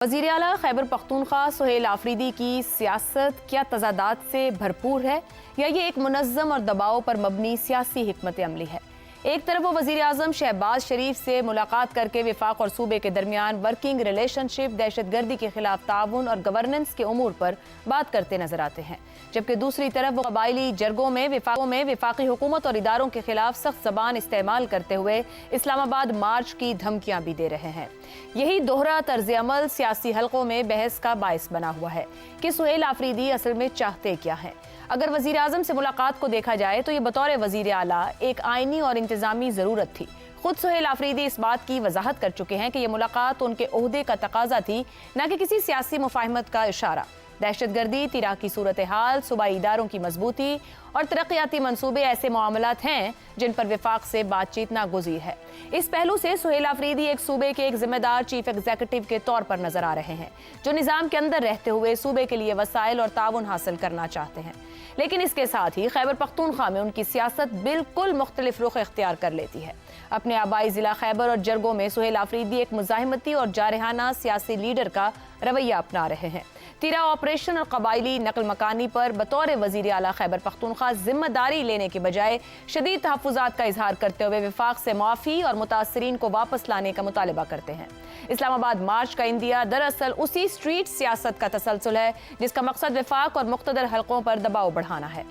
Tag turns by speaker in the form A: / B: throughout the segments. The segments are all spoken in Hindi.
A: वज़ीर आला खैबर पख्तूनख्वा सुहेल आफरीदी की सियासत क्या तजादात से भरपूर है या ये एक मुनज़्ज़म और दबाव पर मबनी सियासी हिकमत अमली है। एक तरफ वो वज़ीर आज़म शहबाज शरीफ से मुलाकात करके विफाक और सूबे के दरमियान वर्किंग रिलेशनशिप, दहशतगर्दी के खिलाफ ताउन और गवर्नेंस के उमूर पर बात करते नजर आते हैं, जबकि दूसरी तरफ वो कबायली जरगों में विफाकी हुकूमत और इदारों के खिलाफ सख्त ज़बान इस्तेमाल करते हुए इस्लामाबाद मार्च की धमकियां भी दे रहे हैं। यही दोहरा तर्ज अमल सियासी हलकों में बहस का बायस बना हुआ है कि सुहेल आफरीदी असल में चाहते क्या हैं। अगर वज़ीर आज़म से मुलाकात को देखा जाए तो ये बतौर वज़ीर आला एक आइनी और इंतज़ामी ज़रूरत थी। खुद सुहेल आफरीदी इस बात की वजाहत कर चुके हैं कि यह मुलाकात उनके ओहदे का तकाजा थी, न कि किसी सियासी मुफाहमत का इशारा। दहशतगर्दी, तिरा की सूरत हाल, सूबाई इदारों की मजबूती और तरक्याती मंसूबे ऐसे मामलात हैं जिन पर विफाक से बातचीत नागुज़ीर है। इस पहलू से सुहेल आफरीदी एक सूबे के एक जिम्मेदार चीफ एग्जीक्यूटिव के तौर पर नजर आ रहे हैं, जो निज़ाम के अंदर रहते हुए सूबे के लिए वसाइल और ताउन हासिल करना चाहते हैं। लेकिन इसके साथ ही खैबर पख्तूनख्वा में उनकी सियासत बिल्कुल मुख्तलिफ रुख इख्तियार कर लेती है। अपने आबाई जिला खैबर और जरगों में सुहेल आफरीदी एक मुजाहिमती और जारहाना सियासी लीडर का रवैया अपना रहे हैं। तिरा ऑपरेशन और कबायली नकल मकानी पर बतौर वज़ीर आला खैबर पख्तूनख्वा जिम्मेदारी लेने के बजाय शदीद तहफ़्फ़ुज़ात का इजहार करते हुए विफाक से माफ़ी और मुतासरीन को वापस लाने का मुतालबा करते हैं। इस्लामाबाद मार्च का इंदिया दरअसल उसी स्ट्रीट सियासत का तसलसल है जिसका मकसद विफाक और मुख्तदर हलकों पर दबाव बढ़ाना है।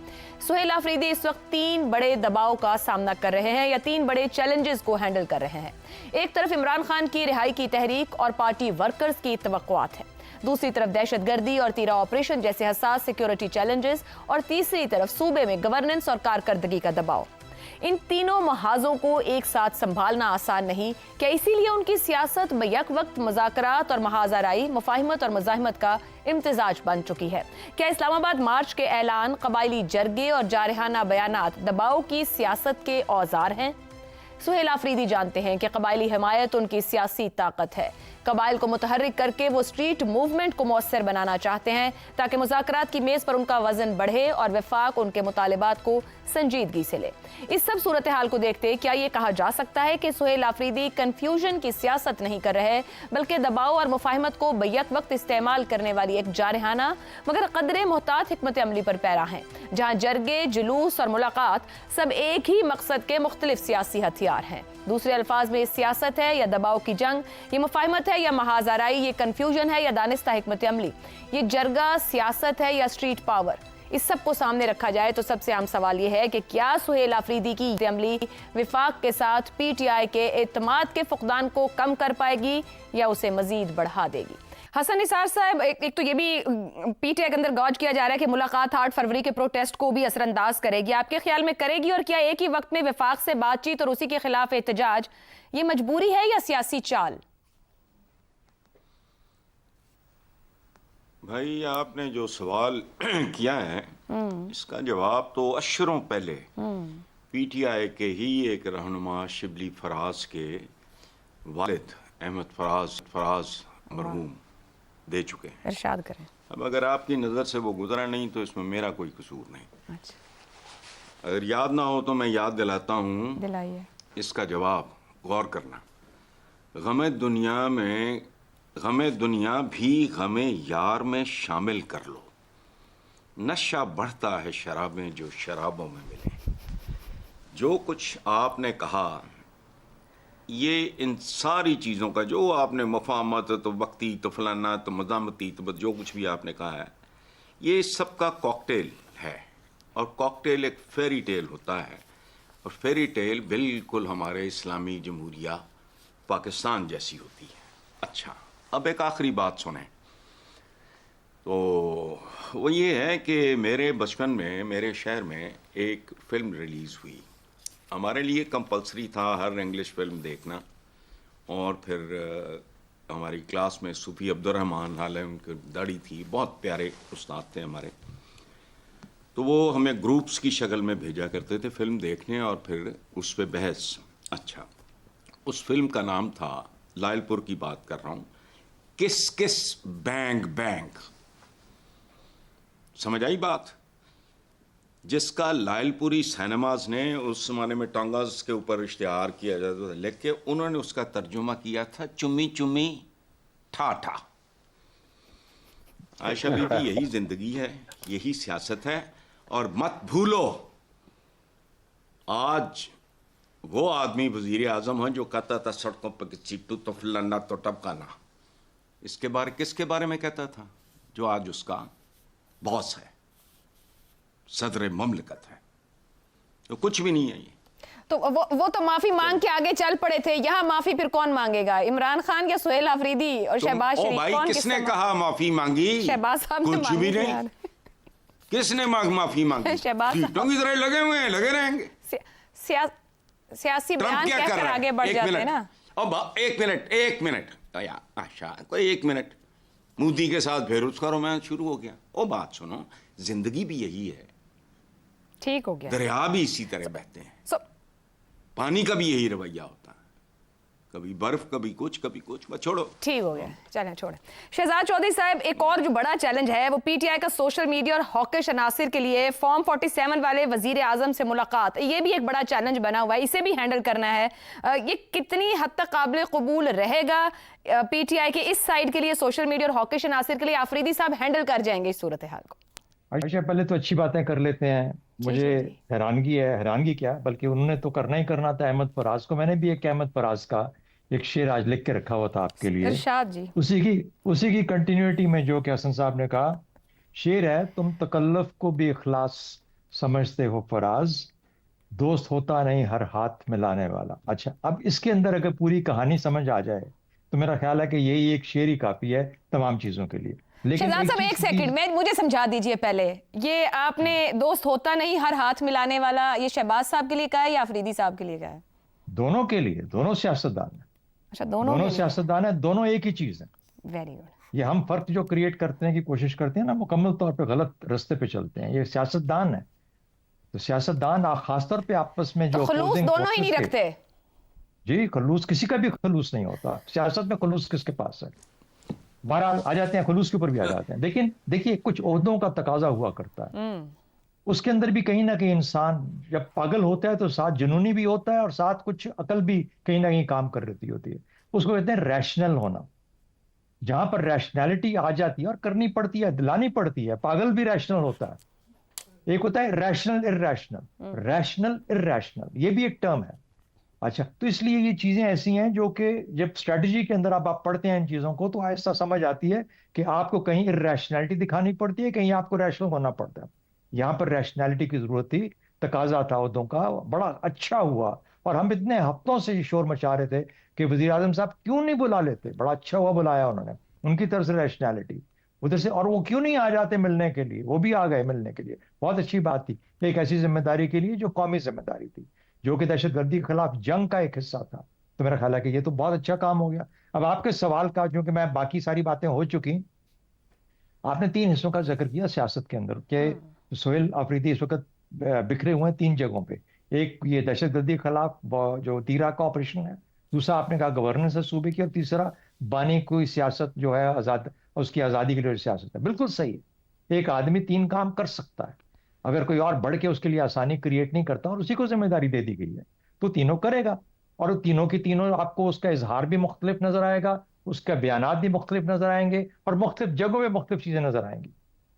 A: सुहेल आफरीदी इस वक्त 3 बड़े दबाव का सामना कर रहे हैं या 3 बड़े चैलेंजेस को हैंडल कर रहे हैं। एक तरफ इमरान खान की रिहाई की तहरीक और पार्टी वर्कर्स की तवक्कुआत है, दूसरी तरफ दहशतगर्दी और तीरा ऑपरेशन जैसे हसास सिक्योरिटी चैलेंजेस और तीसरी तरफ सूबे में गवर्नेंस और कारकर्दगी का दबाव। इन तीनों महाजों को एक साथ संभालना आसान नहीं। क्या इसीलिए उनकी सियासत बैक वक्त मुज़ाकरात और महाजराई, मुफाहिमत और मुज़ाहिमत का इम्तिजाज बन चुकी है? क्या इस्लामाबाद मार्च के ऐलान, कबायली जरगे और जारहाना बयानात दबाव की सियासत के औजार हैं? सुहेल आफरीदी जानते हैं कि कबायली हिमायत उनकी सियासी ताकत है। कबाइल को मुतहर्रिक करके वो स्ट्रीट मूवमेंट को मौसर बनाना चाहते हैं ताकि मुज़ाकरात की मेज़ पर उनका वजन बढ़े और विफाक उनके मुतालिबात को संजीदगी से ले। इस सब सूरत हाल को देखते क्या ये कहा जा सकता है कि सुहेल आफरीदी कन्फ्यूजन की सियासत नहीं कर रहे, बल्कि दबाव और मुफाहिमत को बैक वक्त इस्तेमाल करने वाली एक जारहाना मगर कदरे मोहतात हिकमत अमली पर पैरा हैं, जहाँ जरगे, जुलूस और मुलाकात सब एक ही मकसद के मुख्तलिफ सियासी हथियार हैं। दूसरे अल्फाज में ये सियासत है या दबाव की जंग, ये मुफाहिमत है या महाजराई, ये कन्फ्यूजन है या दानिस्ता हिकमत अमली, ये जरगा सियासत है या स्ट्रीट पावर। इस सब को सामने रखा जाए तो सबसे आम सवाल ये है कि क्या सुहेल आफरीदी की अमली विफाक के साथ PTI के एतमाद के फुकदान को कम कर पाएगी या उसे मजीद बढ़ा देगी? हसन निसार साहब, एक तो ये भी PTI के अंदर गौज किया जा रहा है कि मुलाकात 8 फरवरी के प्रोटेस्ट को भी असरअंदाज करेगी। आपके ख्याल में करेगी? और क्या एक ही वक्त में विफाक से बातचीत और उसी के खिलाफ एहतजाज ये मजबूरी है या सियासी चाल?
B: भाई, आपने जो सवाल किया है इसका जवाब तो अशरों पहले PTI के ही एक रहनुमा शिबली फराज के वालिद अहमद फराज मरहूम दे चुके हैं।
A: इरशाद करें।
B: अब अगर आपकी नज़र से वो गुजरा नहीं तो इसमें मेरा कोई कसूर नहीं।
A: अच्छा।
B: अगर याद ना हो तो मैं याद दिलाता हूँ।
A: दिलाइए।
B: इसका जवाब गौर करना। गमे दुनिया भी गमे यार में शामिल कर लो। नशा बढ़ता है शराबें जो शराबों में मिले। जो कुछ आपने कहा, ये इन सारी चीज़ों का जो आपने मफाहमत, तो वक्ती, तो फलाना, तो मज़ामती, तो जो कुछ भी आपने कहा है, ये सबका कॉकटेल है। और कॉकटेल एक फेरी टेल होता है, और फेरी टेल बिल्कुल हमारे इस्लामी जमहूरिया पाकिस्तान जैसी होती है। अच्छा, अब एक आखिरी बात सुने तो वो ये है कि मेरे बचपन में मेरे शहर में एक फ़िल्म रिलीज़ हुई। हमारे लिए कंपलसरी था हर इंग्लिश फिल्म देखना। और फिर हमारी क्लास में सूफी अब्दुर्रहमान, हाल है उनकी दाढ़ी थी, बहुत प्यारे उस्ताद थे हमारे, तो वो हमें ग्रुप्स की शक्ल में भेजा करते थे फिल्म देखने और फिर उस पर बहस। अच्छा, उस फिल्म का नाम था, लायलपुर की बात कर रहा हूँ, किस किस बैंग बैंग। समझ आई बात? जिसका लायलपुरी सिनेमाज ने उस जमाने में टांगास के ऊपर इश्तिहार किया जाता था, लेके उन्होंने उसका तर्जुमा किया था चुम्मी चुम्मी ठा ठा। आयशा बीबी, यही जिंदगी है, यही सियासत है। और मत भूलो, आज वो आदमी वजीर आजम है जो कहता था सड़कों पर चिट्टू तो फलाना तो टपकाना। किसके बारे में कहता था? जो आज उसका बॉस है, सदर ममलकत है। तो कुछ भी नहीं है ये।
A: तो वो तो माफी मांग के आगे चल पड़े थे। यहाँ माफी फिर कौन मांगेगा? इमरान खान या सुहेल अफरीदी और शहबाज शरीफ?
B: भाई,
A: कौन
B: किसने कहा माफी मांगी?
A: शहबाज साहब ने
B: कुछ भी नहीं।
A: यार।
B: किसने माफी मांगी?
A: शहबाज
B: की तरह लगे हुए हैं, लगे रहेंगे।
A: सियासी बयान कहकर आगे बढ़ जाते हैं ना।
B: अब एक मिनट आशा, कोई 1 मिनट। मोदी के साथ फिर उसका रोमांस शुरू हो गया। ओ बात सुनो, जिंदगी भी यही है,
A: ठीक हो गया।
B: दरिया भी इसी तरह बहते हैं। पानी का भी यही रवैया होता है, कभी बर्फ कभी कुछ बस छोड़ो।
A: ठीक हो गया, चलें छोड़ें। शहजाद चौधरी साहब, एक और जो बड़ा चैलेंज है वो पीटीआई का सोशल मीडिया और हॉकिश अनासिर के लिए फॉर्म 47 वाले वजीर आजम से मुलाकात, ये भी एक बड़ा चैलेंज बना हुआ है। इसे भी हैंडल करना है। ये कितनी हद तक काबिल कबूल रहेगा पीटीआई के इस साइड के लिए, सोशल मीडिया और हॉकिश अनासिर के लिए? आफरीदी साहब हैंडल कर जाएंगे इस सूरत हाल को?
C: अच्छा, पहले तो अच्छी बातें कर लेते हैं। मुझे हैरानगी क्या, बल्कि उन्होंने तो करना ही करना था अहमद फराज को। मैंने भी एक अहमद फराज का एक शेर आज लिख के रखा हुआ था आपके लिए,
A: इरशाद जी।
C: उसी की कंटिन्यूटी में जो कि हसन साहब ने कहा, शेर है, तुम तकल्लुफ को भी इखलास समझते हो फराज, दोस्त होता नहीं हर हाथ मिलाने वाला। अच्छा, अब इसके अंदर अगर पूरी कहानी समझ आ जाए तो मेरा ख्याल है कि यही एक शेर ही काफी है तमाम चीजों के लिए। लेकिन
A: शहजाद साहब, एक सेकंड में मुझे समझा दीजिए पहले, ये आपने दोस्त होता नहीं हर हाथ मिलाने वाला, ये शहबाज साहब के लिए कहा है या अफरीदी साहब के लिए कहा है?
C: दोनों के लिए, दोनों सियासतदान है।
A: अच्छा,
C: दोनों सियासतदान है, दोनों एक ही चीज है।
A: Very good.
C: ये हम फर्क जो क्रिएट करते हैं, की कोशिश करते हैं ना, मुकम्मल तौर पे गलत रास्ते पे चलते हैं। ये सियासतदान है, तो सियासतदान खासतौर पे आपस में जो
A: खलूस दोनों ही नहीं रखते।
C: जी, खलूस किसी का भी खलूस नहीं होता। सियासत में खलूस किसके पास है? बहरहाल आ जाते हैं, खलूस के ऊपर भी आ जाते हैं। लेकिन देखिए, कुछ ओहदों का तकाजा हुआ करता है, उसके अंदर भी कहीं ना कहीं इंसान जब पागल होता है तो साथ जुनूनी भी होता है और साथ कुछ अकल भी कहीं ना कहीं काम कर रही होती है। उसको कहते हैं रैशनल होना। जहां पर रैशनैलिटी आ जाती है और करनी पड़ती है, दिलानी पड़ती है, पागल भी रैशनल होता है। एक होता है रैशनल इर्रैशनल, ये भी एक टर्म है। अच्छा, तो इसलिए ये चीजें ऐसी हैं जो कि जब स्ट्रेटजी के अंदर आप पढ़ते हैं इन चीजों को, तो ऐसा समझ आती है कि आपको कहीं इर्रैशनैलिटी दिखानी पड़ती है, कहीं आपको रैशनल होना पड़ता है। यहाँ पर रैशनैलिटी की जरूरत थी, तकाजा था उदों का। बड़ा अच्छा हुआ, और हम इतने हफ्तों से शोर मचा रहे थे कि वजीर आजम साहब क्यों नहीं बुला लेते। बड़ा अच्छा हुआ बुलाया उन्होंने, उनकी तरफ से रैशनैलिटी उधर से। और वो क्यों नहीं आ जाते मिलने के लिए, वो भी आ गए मिलने के लिए। बहुत अच्छी बात थी, एक ऐसी जिम्मेदारी के लिए जो कौमी जिम्मेदारी थी, जो कि दहशतगर्दी के खिलाफ जंग का एक हिस्सा था। तो मेरा ख्याल है कि ये तो बहुत अच्छा काम हो गया। अब आपके सवाल का, जो कि मैं बाकी सारी बातें हो चुकी, आपने 3 हिस्सों का जिक्र किया सियासत के अंदर के सुहेल अफरीदी इस वक्त बिखरे हुए हैं 3 जगहों पे। एक ये दहशतगर्दी के खिलाफ जो तीरा का ऑपरेशन है, दूसरा आपने कहा गवर्नेंस है सूबे की, और तीसरा बानी कोई सियासत जो है आजाद, उसकी आजादी के लिए सियासत है। बिल्कुल सही है, एक आदमी 3 काम कर सकता है। अगर कोई और बढ़ के उसके लिए आसानी क्रिएट नहीं करता और उसी को जिम्मेदारी दे दी गई है, तो तीनों करेगा। और तीनों की तीनों आपको उसका इजहार भी मुख्तलिफ नजर आएगा, उसका बयानात भी मुख्तलिफ नजर आएंगे, और मुख्तलिफ जगहों में मुख्तलिफ चीजें नजर आएंगी।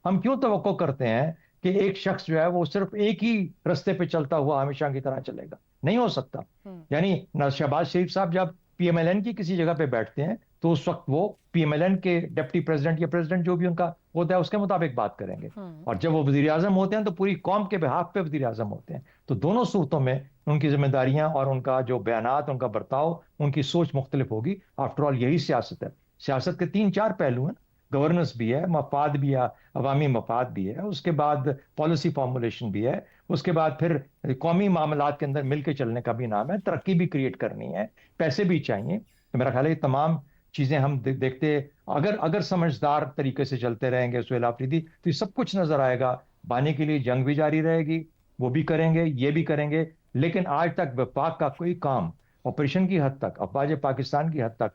C: हम क्यों तवक्को करते हैं कि एक शख्स जो है वो सिर्फ एक ही रास्ते पे चलता हुआ हमेशा की तरह चलेगा? नहीं हो सकता। यानी शहबाज शरीफ साहब जब पीएमएलएन की किसी जगह पे बैठते हैं, तो उस वक्त वो पीएमएलएन के डिप्टी प्रेसिडेंट या प्रेसिडेंट जो भी उनका होता है उसके मुताबिक बात करेंगे। और जब वो वजीर आजम होते हैं तो पूरी कौम के बिहाफ पे वजीर आजम होते हैं। तो दोनों सूरतों में उनकी जिम्मेदारियां और उनका जो बयानात, उनका बर्ताव, उनकी सोच मुख्तलिफ होगी। आफ्टर ऑल यही सियासत है। सियासत के 3-4 पहलू हैं, गवर्नेंस भी है, मफाद भी है, अवामी मफाद भी है, उसके बाद पॉलिसी फॉर्मुलेशन भी है, उसके बाद फिर कौमी मामलात के अंदर मिलकर चलने का भी नाम है, तरक्की भी क्रिएट करनी है, पैसे भी चाहिए। तो मेरा ख्याल है ये तमाम चीजें हम देखते, अगर समझदार तरीके से चलते रहेंगे सुहेल आफरीदी, तो ये सब कुछ नजर आएगा। बानी के लिए जंग भी जारी रहेगी, वो भी करेंगे, ये भी करेंगे। लेकिन आज तक वफाक का कोई काम ऑपरेशन की हद तक, अफवाज पाकिस्तान की हद तक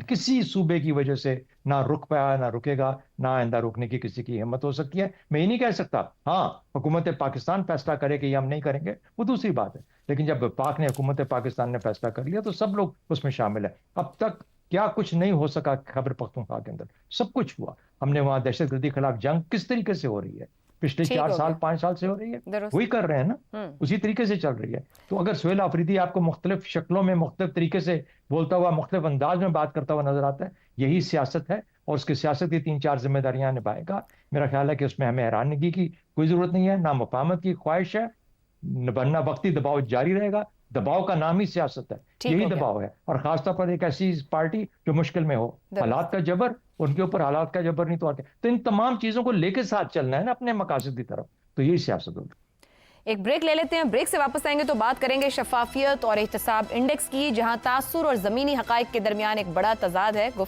C: किसी सूबे की वजह से ना रुक पाया, ना रुकेगा, ना आइंदा रुकने की किसी की हिम्मत हो सकती है। मैं ये नहीं कह सकता, हाँ हुकूमत पाकिस्तान फैसला करे कि ये हम नहीं करेंगे, वो दूसरी बात है। लेकिन जब पाक ने, हुकूमत पाकिस्तान ने फैसला कर लिया, तो सब लोग उसमें शामिल है। अब तक क्या कुछ नहीं हो सका खैबर पख्तूनख्वा के अंदर, सब कुछ हुआ। हमने वहां दहशतगर्दी के खिलाफ जंग किस तरीके से हो रही है, पिछले
A: ठीक
C: 4
A: हो
C: साल
A: गया।
C: 5 साल से हो रही है,
A: दुरुस्त।
C: वही कर रहे हैं ना, उसी तरीके से चल रही है। तो अगर सुहेल आफरीदी आपको मुख्तलिफ शक्लों में मुख्तलिफ तरीके से बोलता हुआ, मुख्तलिफ अंदाज में बात करता हुआ नजर आता है, यही सियासत है, और उसकी सियासत की 3-4 जिम्मेदारियां निभाएगा। मेरा ख्याल है कि उसमें हमें हैरानगी की कोई जरूरत नहीं है, ना मुफाहमत की ख्वाहिश है, वरना वक्ती दबाव जारी रहेगा। दबाव का नाम ही सियासत है,
A: ठीक
C: यही
A: हो गया।
C: दबाव है। और खासतौर पर एक ऐसी पार्टी जो मुश्किल में हो,
A: दुरुस्त।
C: हालात का जबर, उनके ऊपर हालात का जबर नहीं तो और क्या। तो इन तमाम चीजों को लेकर साथ चलना है ना अपने मकासद की तरफ, तो यही सियासत होगी।
A: एक ब्रेक ले लेते हैं, ब्रेक से वापस आएंगे तो बात करेंगे शफाफियत और एहतसाब इंडेक्स की, जहां तासुर और जमीनी हकाइक के दरमियान एक बड़ा तजाद है।